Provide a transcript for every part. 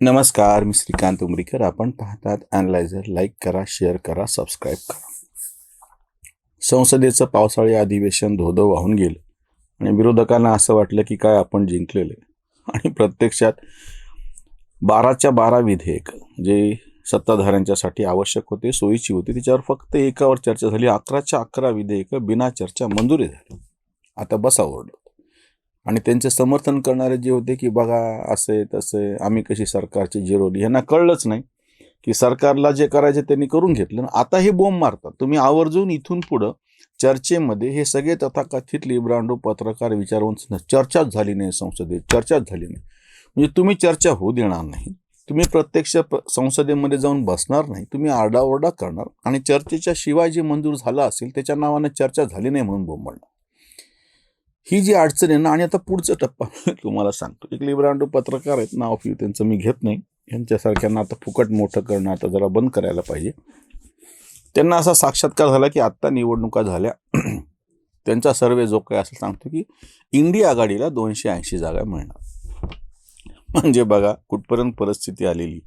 नमस्कार, मी श्रीकांत उमरीकर. आपण पाहतात ॲनालायझर. लाईक करा, शेअर करा, सबस्क्राईब करा. संसदेचं पावसाळी अधिवेशन धोधो वाहून गेलं आणि विरोधकांना असं वाटलं की काय आपण जिंकलेलं आहे. आणि प्रत्यक्षात 12च्या 12 विधेयक जे सत्ताधाऱ्यांच्यासाठी आवश्यक होते, सोयीची होती, त्याच्यावर फक्त एकावर चर्चा झाली. 11च्या 11 विधेयकं बिना चर्चा मंजुरी झाली. आता बसा ओरडत. आणि त्यांचे समर्थन करणारे जे होते की बघा असे तसे आम्ही कशी सरकारची जिरवली, यांना कळलंच नाही की सरकारला जे करायचे त्यांनी करून घेतलं. आता हे बोंब मारतात. तुम्ही आवर्जून इथून पुढं चर्चेमध्ये हे सगळे तथाकथित लिब्रांडो पत्रकार विचारवंत चर्चाच झाली नाही, संसदेत चर्चाच झाली नाही. म्हणजे तुम्ही चर्चा होऊ देणार नाही, तुम्ही प्रत्यक्ष संसदेमध्ये जाऊन बसणार नाही, तुम्ही आरडाओरडा करणार आणि चर्चेच्या शिवाय जे मंजूर झालं असेल त्याच्या नावानं चर्चा झाली नाही म्हणून बोंबणार. ही जी अडचण आहे ना. आणि आता पुढचा टप्पा तुम्हाला सांगतो. एक लिब्रांडो पत्रकार आहेत, नाव ऑफ यू त्यांचं मी घेत नाही. यांच्यासारख्यांना आता फुकट मोठं करणं आता जरा बंद करायला पाहिजे. त्यांना असा साक्षात्कार झाला की आत्ता निवडणुका झाल्या, त्यांचा सर्वे जो काय असं सांगतो की इंडिया आघाडीला 280 जागा मिळणार. म्हणजे बघा कुठपर्यंत परिस्थिती आलेली.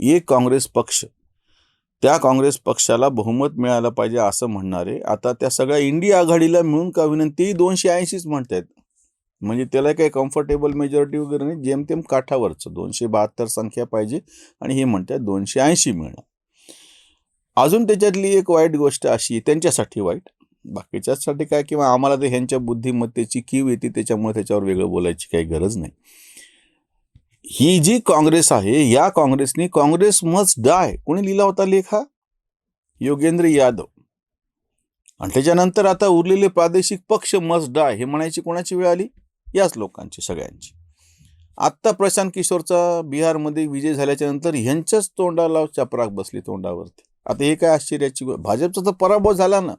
एक काँग्रेस पक्ष, त्या काँग्रेस पक्षाला बहुमत मिळालं पाहिजे असं म्हणणारे आता त्या सगळ्या इंडिया आघाडीला मिळून का विनंती 280च म्हणतात. म्हणजे त्याला काही कम्फर्टेबल मेजॉरिटी वगैरे नाही, जेमतेम काठावरचं 272 संख्या पाहिजे आणि हे म्हणतात 280 मिळणार. अजून त्याच्यातली एक वाईट गोष्ट अशी, त्यांच्यासाठी वाईट, बाकीच्यासाठी काय, किंवा आम्हाला तर ह्यांच्या बुद्धिमत्तेची कीव येते त्याच्यामुळे त्याच्यावर वेगळं बोलायची काही गरज नाही. ही जी काँग्रेस आहे, या काँग्रेसने काँग्रेस मस्ट डाय, कोणी लिहिला होता लेख हा? योगेंद्र यादव. आणि त्याच्यानंतर आता उरलेले प्रादेशिक पक्ष मस्ट डाय हे म्हणायची कोणाची वेळ आली? याच लोकांची, सगळ्यांची. आत्ता प्रशांत किशोरचा बिहारमध्ये विजय झाल्याच्या नंतर ह्यांच्याच तोंडाला चपराक बसली तोंडावरती. आता हे काय आश्चर्याची भाजपचा तर पराभव झाला ना.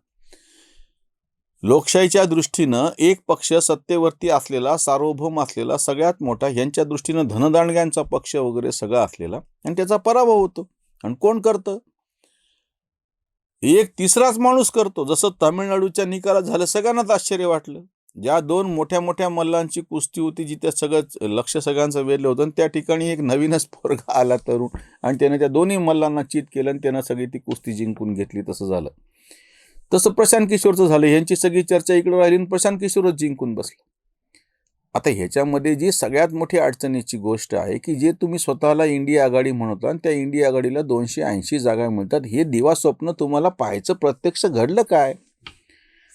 लोकशाहीच्या दृष्टीनं एक पक्ष सत्तेवरती असलेला, सार्वभौम असलेला, सगळ्यात मोठा, यांच्या दृष्टीनं धनदांडग्यांचा पक्ष वगैरे सगळा असलेला, आणि त्याचा पराभव होतो. आणि कोण करतं? एक तिसराच माणूस करतो. जसं तामिळनाडूच्या निकालात झालं, सगळ्यांनाच आश्चर्य वाटलं. ज्या दोन मोठ्या मोठ्या मल्लांची कुस्ती होती, जिथे सगळं लक्ष सगळ्यांचं वेधलं होतं, त्या ठिकाणी एक नवीनच पोरगा आला तरुण, आणि त्याने त्या दोन्ही मल्लांना चित केलं आणि त्यानं सगळी ती कुस्ती जिंकून घेतली. तसं झालं. तसं प्रशांत किशोरचं झालं. यांची सगळी चर्चा इकडे राहिली आणि प्रशांत किशोरच जिंकून बसला. आता ह्याच्यामध्ये जी सगळ्यात मोठी अडचणीची गोष्ट आहे की जे तुम्ही स्वतःला इंडिया आघाडी म्हणता आणि त्या इंडिया आघाडीला 280 जागा मिळतात, हे दिवा स्वप्न तुम्हाला पाहायचं प्रत्यक्ष घडलं काय?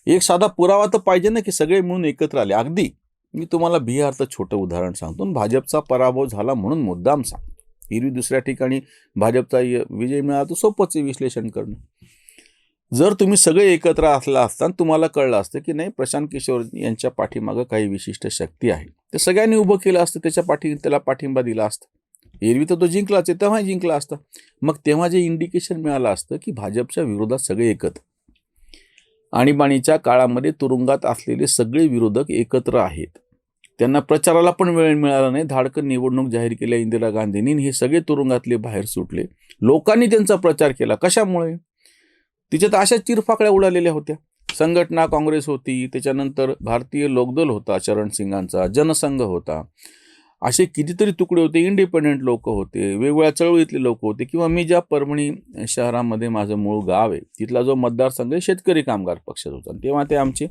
एक साधा पुरावा तर पाहिजे ना की सगळे मिळून एकत्र आले. अगदी मी तुम्हाला बिहारचं छोटं उदाहरण सांगतो. भाजपचा पराभव झाला म्हणून मुद्दाम सांगतो. एरवी दुसऱ्या ठिकाणी भाजपचा विजय मिळाला तर सोपंच विश्लेषण करणं. जर तुम्ही सगळे एकत्र असला असता, तुम्हाला कळलं असतं की नाही, प्रशांत किशोर यांच्या पाठीमागं काही विशिष्ट शक्ती आहे, ते सगळ्यांनी उभं केलं असतं, त्याला पाठिंबा दिला असता. एरवी तर तो जिंकलाच आहे, तेव्हा जिंकला असता. मग तेव्हा जे इंडिकेशन मिळालं असतं की भाजपच्या विरोधात सगळे एकत्र, आणीबाणीच्या काळामध्ये तुरुंगात असलेले सगळे विरोधक एकत्र आहेत. त्यांना प्रचाराला पण वेळ मिळाला नाही. धाडकन निवडणूक जाहीर केल्या इंदिरा गांधींनी, हे सगळे तुरुंगातले बाहेर सुटले. लोकांनी त्यांचा प्रचार केला. कशामुळे? तिच्यात अशा चिरफाकड्या उडालेल्या होत्या. संघटना काँग्रेस होती, त्याच्यानंतर भारतीय लोकदल होता चरण सिंगांचा, जनसंघ होता, असे कितीतरी तुकडे होते, इंडिपेंडेंट लोक होते, वेगवेगळ्या चळवळीतले लोक होते. किंवा मी ज्या परभणी शहरामध्ये माझं मूळ गाव आहे, तिथला जो मतदारसंघ शेतकरी कामगार पक्षाचा होता. तेव्हा ते आमचे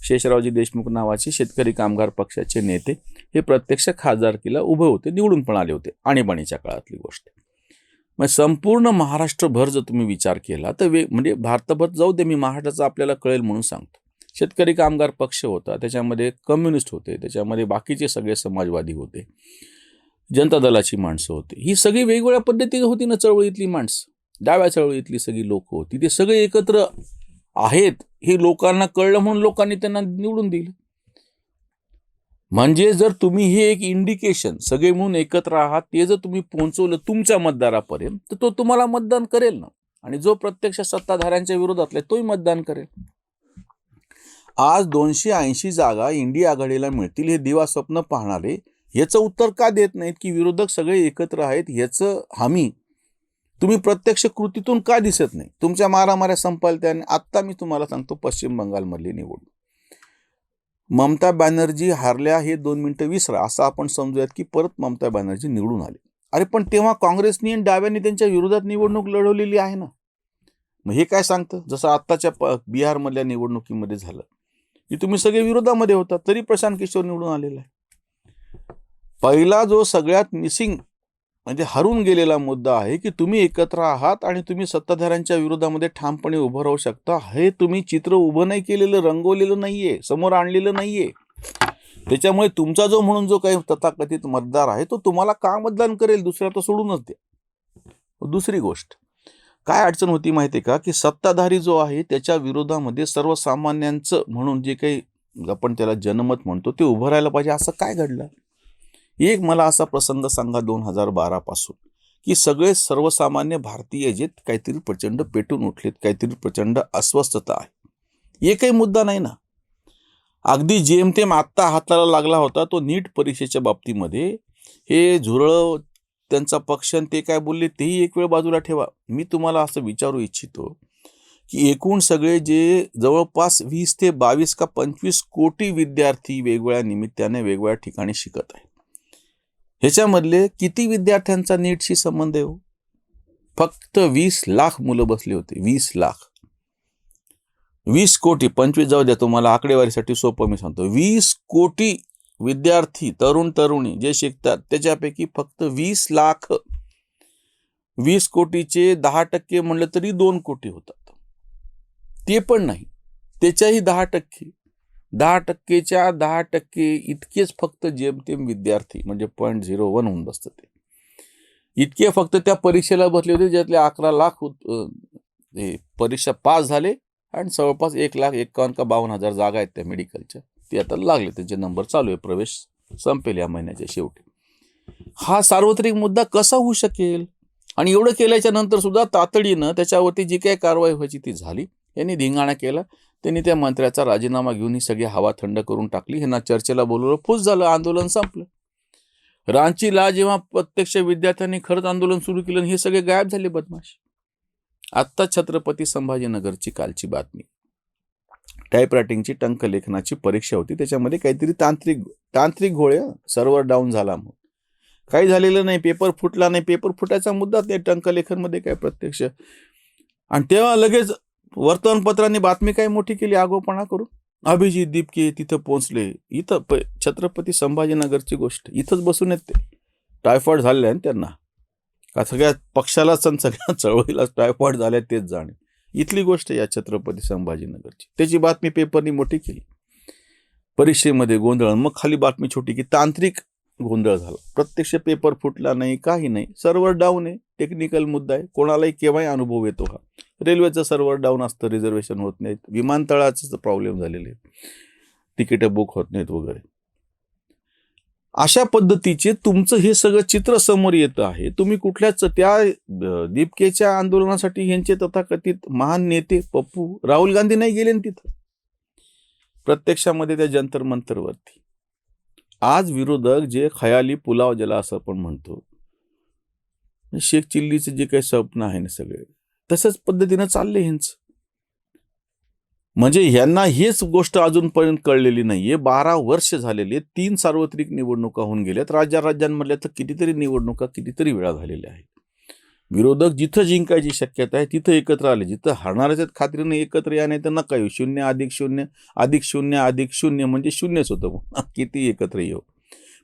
शेषरावजी देशमुख नावाचे शेतकरी कामगार पक्षाचे नेते हे प्रत्यक्ष खासदारकीला उभे होते, निवडून पण आले होते. आणीबाणीच्या काळातली गोष्ट. मग संपूर्ण महाराष्ट्रभर जर तुम्ही विचार केला तर म्हणजे भारतभर जाऊ दे, मी महाराष्ट्राचं आपल्याला कळेल म्हणून सांगतो. शेतकरी कामगार पक्ष होता, त्याच्यामध्ये कम्युनिस्ट होते, त्याच्यामध्ये बाकीचे सगळे समाजवादी होते, जनता दलाची माणसं होती. ही सगळी वेगवेगळ्या पद्धतीने होती ना चळवळीतली माणसं, डाव्या चळवळीतली सगळी लोक होती. ते सगळे एकत्र आहेत हे लोकांना कळलं म्हणून लोकांनी त्यांना निवडून दिलं. म्हणजे जर तुम्ही हे एक इंडिकेशन, सगळे म्हणून एकत्र आहात, ते जर तुम्ही पोहोचवलं तुमच्या मतदारापर्यंत, तर तो तुम्हाला मतदान करेल ना. आणि जो प्रत्यक्ष सत्ताधाऱ्यांच्या विरोधातला तोही मतदान करेल. आज 280 जागा इंडिया आघाडीला मिळतील हे दिवा स्वप्न पाहणारे याचं उत्तर का देत नाहीत की विरोधक सगळे एकत्र आहेत याचं हमी तुम्ही प्रत्यक्ष कृतीतून का दिसत नाही? तुमच्या मारामाऱ्या संपलत्या. आत्ता मी तुम्हाला सांगतो, पश्चिम बंगालमधली निवडणूक, ममता बॅनर्जी हारल्या हे 2 मिनिटं विसरा, असं आपण समजूयात की परत ममता बॅनर्जी निवडून आले. अरे पण तेव्हा काँग्रेसनी आणि डाव्यांनी त्यांच्या विरोधात निवडणूक लढवलेली आहे ना. मग हे काय सांगतं, जसं आत्ताच्या बिहारमधल्या निवडणुकीमध्ये झालं की तुम्ही सगळे विरोधामध्ये होता, तरी प्रशांत किशोर निवडून आलेला आहे. पहिला जो सगळ्यात मिसिंग म्हणजे हरून गेलेला मुद्दा आहे की तुम्ही एकत्र आहात आणि तुम्ही सत्ताधाऱ्यांच्या विरोधामध्ये ठामपणे उभं राहू शकता. हे तुम्ही चित्र उभं नाही केलेलं, रंगवलेलं नाहीये, समोर आणलेलं नाहीये. त्याच्यामुळे तुमचा जो म्हणून जो काही तथाकथित मतदार आहे तो तुम्हाला का मतदान करेल, दुसऱ्या तर सोडूनच द्या. दुसरी गोष्ट काय अडचण होती माहिती का, की सत्ताधारी जो आहे त्याच्या विरोधामध्ये सर्वसामान्यांचं म्हणून जे काही आपण त्याला जनमत म्हणतो ते उभं राहायला पाहिजे. असं काय घडलं? एक मला असा प्रसंग सांगा 2012 पासून की सगळे सर्वसामान्य भारतीय जे काहीतरी प्रचंड पेटून उठलेत, काहीतरी प्रचंड अस्वस्थता आहे. एकही मुद्दा नाही ना. अगदी जेमतेम आत्ता हाताला लागला होता तो नीट परीक्षेच्या बाबतीमध्ये. हे झुरळ त्यांचा पक्ष ते काय बोलले तेही एक वेळ बाजूला ठेवा. मी तुम्हाला असं विचारू इच्छितो की एकूण सगळे जे जवळपास 20 ते 22 का 25 कोटी विद्यार्थी वेगवेगळ्या निमित्ताने वेगवेगळ्या ठिकाणी शिकत आहेत. ह्याच्यामधले किती विद्यार्थ्यांचा नीटशी संबंध आहे? फक्त 20 लाख मुलं बसली होती. 20 लाख. 20 कोटी, 25 जाऊ द्या, तुम्हाला आकडेवारीसाठी सोपं मी सांगतो. 20 कोटी विद्यार्थी तरुण तरुणी जे शिकतात त्याच्यापैकी फक्त 20 लाख, 20 कोटीचे 10% म्हणलं तरी 2 कोटी होतात. ते पण नाही, त्याच्याही 10%, 10%च्या 10% इतकेच फक्त जेमतेम विद्यार्थी म्हणजे 0.01 होऊन बसतं. ते इतके फक्त त्या परीक्षेला बसले होते, ज्यातले 11 लाख परीक्षा पास झाले आणि जवळपास 1,51,000 का 52,000 जागा आहेत त्या मेडिकलच्या, ते आता लागले, त्यांचे नंबर चालू आहे, प्रवेश संपेल या महिन्याच्या शेवटी. हा सार्वत्रिक मुद्दा कसा होऊ शकेल? आणि एवढं केल्याच्या नंतर सुद्धा तातडीनं त्याच्यावरती जी काही कारवाई व्हायची ती झाली. यांनी धिंगाणा केला, त्यांनी त्या मंत्र्याचा राजीनामा घेऊन ही सगळी हवा थंड करून टाकली. ह्यांना चर्चेला बोलवलं, फुस झालं, आंदोलन संपलं. रांचीला जेव्हा प्रत्यक्ष विद्यार्थ्यांनी खरंच आंदोलन सुरू केलं, हे सगळे गायब झाले बदमाश. आत्ता छत्रपती संभाजीनगरची कालची बातमी, टाईपरायटिंगची टंकलेखनाची परीक्षा होती, त्याच्यामध्ये काहीतरी तांत्रिक घोळे, सर्व्हर डाऊन झाला म्हणून. काही झालेलं नाही, पेपर फुटला नाही. पेपर फुटायचा मुद्दा ते टंकलेखनमध्ये काय प्रत्यक्ष. आणि तेव्हा लगेच वर्तमानपत्रांनी बातमी काय मोठी केली आगोपणा करून, अभिजित दिपके तिथं पोहोचले. इथं छत्रपती संभाजीनगरची गोष्ट, इथंच बसून येत ते. टायफॉइड झालेला आहे त्यांना, का सगळ्या पक्षालाच सगळ्या चळवळीलाच टायफॉइड झाल्या तेच जाणे. इथली गोष्ट या छत्रपती संभाजीनगरची. त्याची बातमी पेपरनी मोठी केली. परीक्षेमध्ये गोंधळ. मग खाली बातमी छोटी की तांत्रिक गोंधळ झाला. प्रत्यक्ष पेपर फुटला नाही, काही नाही, सर्व्हर डाऊन आहे, टेक्निकल मुद्दा आहे. कोणालाही केव्हाही अनुभव येतो हा. रेल्वेचं सर्व्हर डाऊन असतं, रिझर्वेशन होत नाहीत, विमानतळाचं प्रॉब्लेम झालेले, तिकीटं बुक होत नाहीत वगैरे. अशा पद्धतीचे तुमचं हे सगळं चित्र समोर येतं आहे. तुम्ही कुठल्याच त्या दीपकेच्या आंदोलनासाठी ह्यांचे तथाकथित महान नेते पप्पू राहुल गांधी नाही गेले तिथं प्रत्यक्षामध्ये त्या जंतर मंतरवरती. आज विरोधक जे खयाली पुलाव ज्याला असं आपण म्हणतो, शेख चिल्लीचं जे काही स्वप्न आहे ना सगळे तसंच पद्धतीनं चालले ह्यांचं. म्हणजे ह्यांना हेच गोष्ट अजूनपर्यंत कळलेली नाहीये. 12 वर्ष झालेले, 3 सार्वत्रिक निवडणुका होऊन गेल्यात. राज्यांमधल्या तर कितीतरी निवडणुका कितीतरी वेळा झालेल्या आहेत. विरोधक जिथं जिंकायची शक्यता आहे तिथं एकत्र आले, जिथं हारणाऱ्याच्या खात्रीनं एकत्र या, नाही तर नका येऊ. 0+0 अधिक 0+0 म्हणजे शून्यच होतं. किती एकत्र येऊ.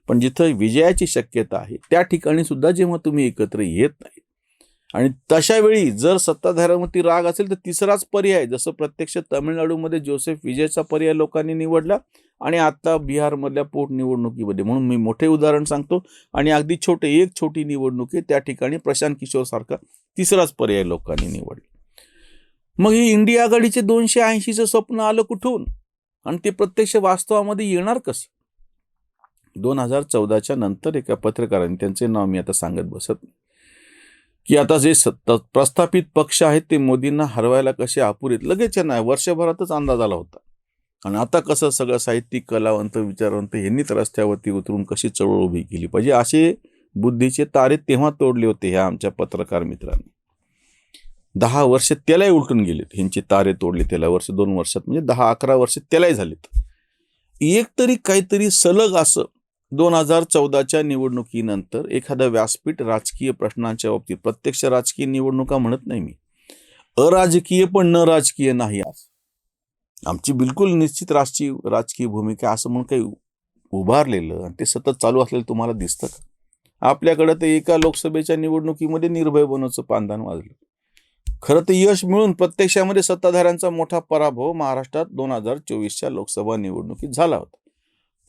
पण जिथं विजयाची शक्यता आहे त्या ठिकाणी सुद्धा जेव्हा तुम्ही एकत्र येत नाही, आणि तशा वेळी जर सत्ताधाऱ्यांवरती राग असेल तर तिसराच पर्याय, जसं प्रत्यक्ष तामिळनाडूमध्ये जोसेफ विजयचा पर्याय लोकांनी निवडला आणि आता बिहारमधल्या पोटनिवडणुकीमध्ये, म्हणून मी मोठे उदाहरण सांगतो, आणि अगदी एक छोटी निवडणूक आहे त्या ठिकाणी प्रशांत किशोर सारखा तिसराच पर्याय लोकांनी निवडला. मग ही इंडिया आघाडीचे 280चं स्वप्न आलं कुठून आणि ते प्रत्यक्ष वास्तवामध्ये येणार कसं? 2014च्या नंतर एका पत्रकारांनी, त्यांचे नाव मी आता सांगत बसत नाही, की आता जे प्रस्थापित पक्ष आहेत ते मोदींना हरवायला कसे अपुरेत, लगेच नाही वर्षभरातच अंदाज आला होता. आणि आता कसं सगळं साहित्यिक, कलावंत, विचारवंत यांनीच रस्त्यावरती उतरून कशी चळवळ उभी केली पाहिजे, असे बुद्धीचे तारे तेव्हा तोडले होते ह्या आमच्या पत्रकार मित्रांनी. 10 वर्ष त्यालाही उलटून गेलेत, ह्यांचे तारे तोडले त्याला. 2 वर्षात म्हणजे 10-11 वर्ष त्यालाही झालेत. एक तरी काहीतरी सलग असं 2014च्या निवडणुकीनंतर एखादं व्यासपीठ राजकीय प्रश्नांच्या बाबतीत, प्रत्यक्ष राजकीय निवडणुका म्हणत नाही मी, अराजकीय पण न राजकीय नाही, आज आमची बिलकुल निश्चित राजकीय भूमिका असं म्हणून काही उभारलेलं आणि ते सतत चालू असलेलं तुम्हाला दिसतं का? आपल्याकडं ते एका लोकसभेच्या निवडणुकीमध्ये निर्भय बनवचं पांदान वाजलं. खरं तर यश मिळून प्रत्यक्षामध्ये सत्ताधाऱ्यांचा मोठा पराभव महाराष्ट्रात 2024च्या लोकसभा निवडणुकीत झाला होता.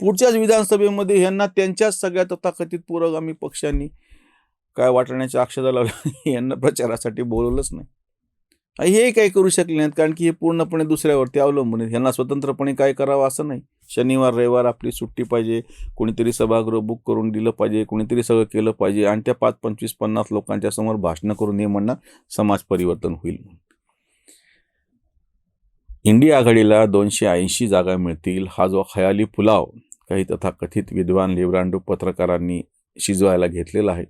पुढच्याच विधानसभेमध्ये यांना त्यांच्याच सगळ्या तथाकथित पुरोगामी पक्षांनी काय वाटण्याच्या अक्षता लावल्या, यांना प्रचारासाठी बोलवलंच नाही. हे काही करू शकले नाहीत, कारण की हे पूर्णपणे दुसऱ्यावरती अवलंबून आहेत. यांना स्वतंत्रपणे काय करावं असं नाही. शनिवार रविवार आपली सुट्टी पाहिजे, कोणीतरी सभागृह बुक करून दिलं पाहिजे, कोणीतरी सगळं केलं पाहिजे आणि त्या 5, 25, 50 लोकांच्या समोर भाषणं करून हे म्हणणार समाज परिवर्तन होईल. इंडिया आघाडीला 280 जागा मिळतील हा जो खयाली पुलाव काही तथाकथित विद्वान लिब्रांडो पत्रकारांनी शिजवायला घेतलेला आहे,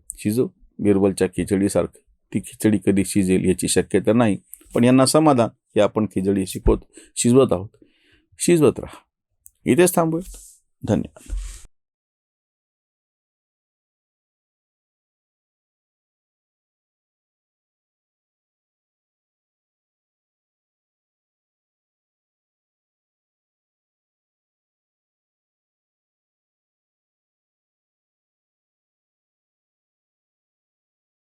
बिरबलच्या खिचडीसारखं, ती खिचडी कधी शिजेल याची शक्यता नाही, पण यांना समाधान की आपण खिचडी शिजवत आहोत. शिजवत राहा. इथेच थांबूयात. धन्यवाद.